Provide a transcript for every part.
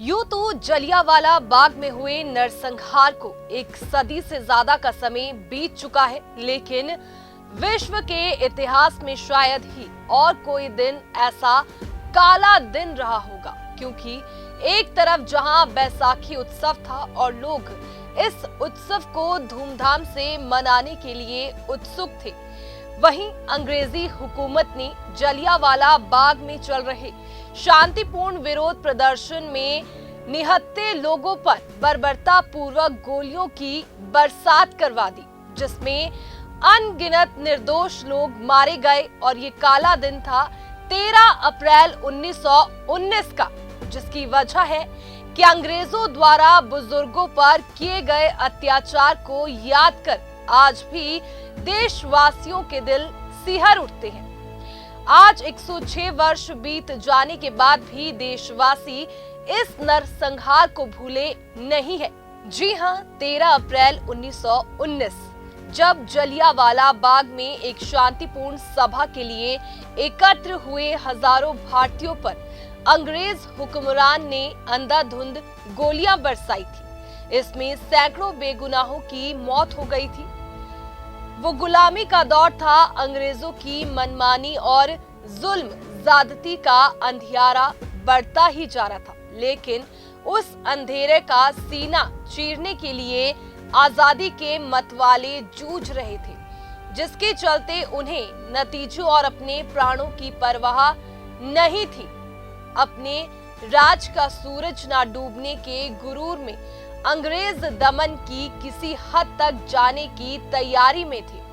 यूं तो जलियांवाला बाग में हुए नरसंहार को एक सदी से ज्यादा का समय बीत चुका है, लेकिन विश्व के इतिहास में शायद ही और कोई दिन ऐसा काला दिन रहा होगा, क्योंकि एक तरफ जहां बैसाखी उत्सव था और लोग इस उत्सव को धूमधाम से मनाने के लिए उत्सुक थे, वहीं अंग्रेजी हुकूमत ने जलियांवाला बाग में चल रहे शांतिपूर्ण विरोध प्रदर्शन में निहत्थे लोगों पर बर्बरता पूर्वक गोलियों की बरसात करवा दी, जिसमें अनगिनत निर्दोष लोग मारे गए। और ये काला दिन था 13 अप्रैल 1919 का, जिसकी वजह है कि अंग्रेजों द्वारा बुजुर्गों पर किए गए अत्याचार को याद कर आज भी देशवासियों के दिल सिहर उठते हैं। आज 106 वर्ष बीत जाने के बाद भी देशवासी इस नरसंहार को भूले नहीं है। जी हां, 13 अप्रैल 1919 जब जलियांवाला बाग में एक शांतिपूर्ण सभा के लिए एकत्र हुए हजारों भारतीयों पर अंग्रेज हुक्मरान ने अंधाधुंध गोलियां बरसाई थी। इसमें सैकड़ों बेगुनाहों की मौत हो गई थी। वो गुलामी का दौर था, अंग्रेजों की मनमानी और जुल्म ज्यादती का अंधियारा बढ़ता ही जा रहा था, लेकिन उस अंधेरे का सीना चीरने के लिए आजादी के मतवाले जूझ रहे थे, जिसके चलते उन्हें नतीजों और अपने प्राणों की परवाह नहीं थी। अपने राज का सूरज ना डूबने के गुरूर में अंग्रेज दमन की किसी हद तक जाने की तैयारी में थे।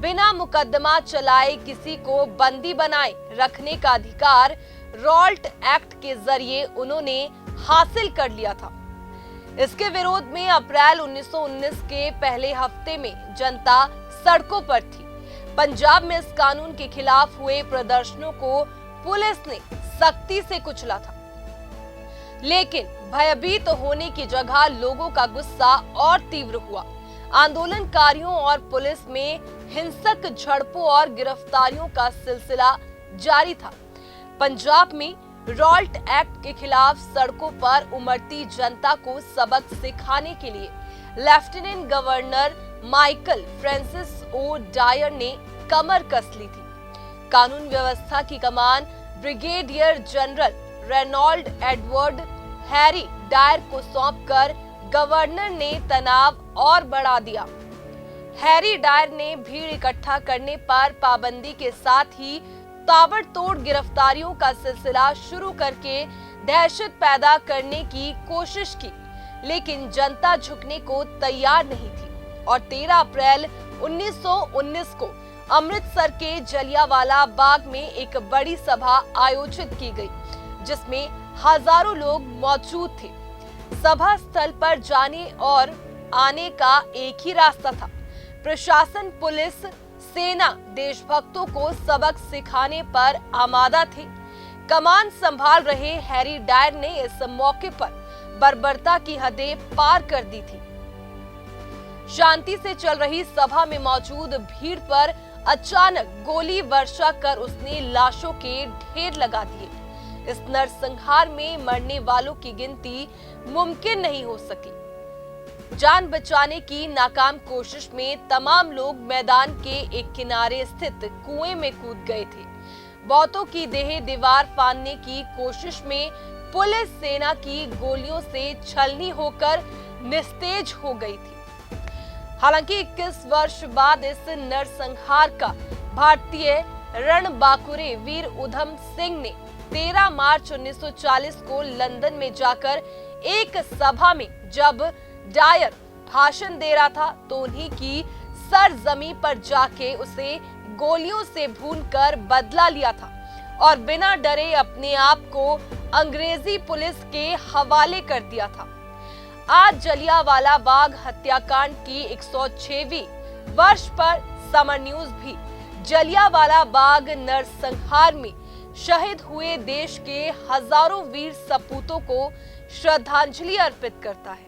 बिना मुकदमा चलाए किसी को बंदी बनाए रखने का अधिकार रॉल्ट एक्ट के जरिए उन्होंने हासिल कर लिया था। इसके विरोध में अप्रैल 1919 के पहले हफ्ते में जनता सड़कों पर थी। पंजाब में इस कानून के खिलाफ हुए प्रदर्शनों को पुलिस ने सख्ती से कुचला था, लेकिन भयभीत होने की जगह लोगों का गुस्सा और तीव्र हुआ। आंदोलनकारियों और पुलिस में हिंसक झड़पों और गिरफ्तारियों का सिलसिला जारी था। पंजाब में रॉल्ट एक्ट के खिलाफ सड़कों पर उमड़ती जनता को सबक सिखाने के लिए lieutenant governor Michael Francis O'Dyer ने कमर कस ली थी। कानून व्यवस्था की कमान brigadier general Reynold Edward Harry Dyer को सौंपकर गवर्नर ने तनाव और बढ़ा दिया। हैरी डायर ने भीड़ इकट्ठा करने पर पाबंदी के साथ ही ताबड़तोड़ गिरफ्तारियों का सिलसिला शुरू करके दहशत पैदा करने की कोशिश की, लेकिन जनता झुकने को तैयार नहीं थी। और 13 अप्रैल 1919 को अमृतसर के जलियांवाला बाग में एक बड़ी सभा आयोजित की गई, जिसमें हजारों लोग मौजूद थे। सभा स्थल पर जाने और आने का एक ही रास्ता था। प्रशासन, पुलिस, सेना देशभक्तों को सबक सिखाने पर आमादा थे। कमान संभाल रहे हैरी डायर ने इस मौके पर बर्बरता की हदें पार कर दी थी। शांति से चल रही सभा में मौजूद भीड़ पर अचानक गोली वर्षा कर उसने लाशों के ढेर लगा दिए। इस नरसंहार में मरने वालों की गिनती मुमकिन नहीं हो सकी। जान बचाने की नाकाम कोशिश में तमाम लोग मैदान के एक किनारे स्थित कुएं में कूद गए थे। बहुतों की देह दीवार फाड़ने की कोशिश में पुलिस सेना की गोलियों से छलनी होकर निस्तेज हो गई थी। हालांकि 21 वर्ष बाद इस नरसंहार का भारतीय रणबांकुरे वीर उधम सिंह ने 13 मार्च 1940 को लंदन में जाकर एक सभा में जब डायर भाषण दे रहा था, तो उन्हीं की सरजमी पर जाके उसे गोलियों से भूनकर बदला लिया था और बिना डरे अपने आप को अंग्रेजी पुलिस के हवाले कर दिया था। आज जलियांवाला बाग हत्याकांड की 106वीं वर्ष पर समर न्यूज भी जलियांवाला बाग नरसंहार में शहीद हुए देश के हजारों वीर सपूतों को श्रद्धांजलि अर्पित करता है।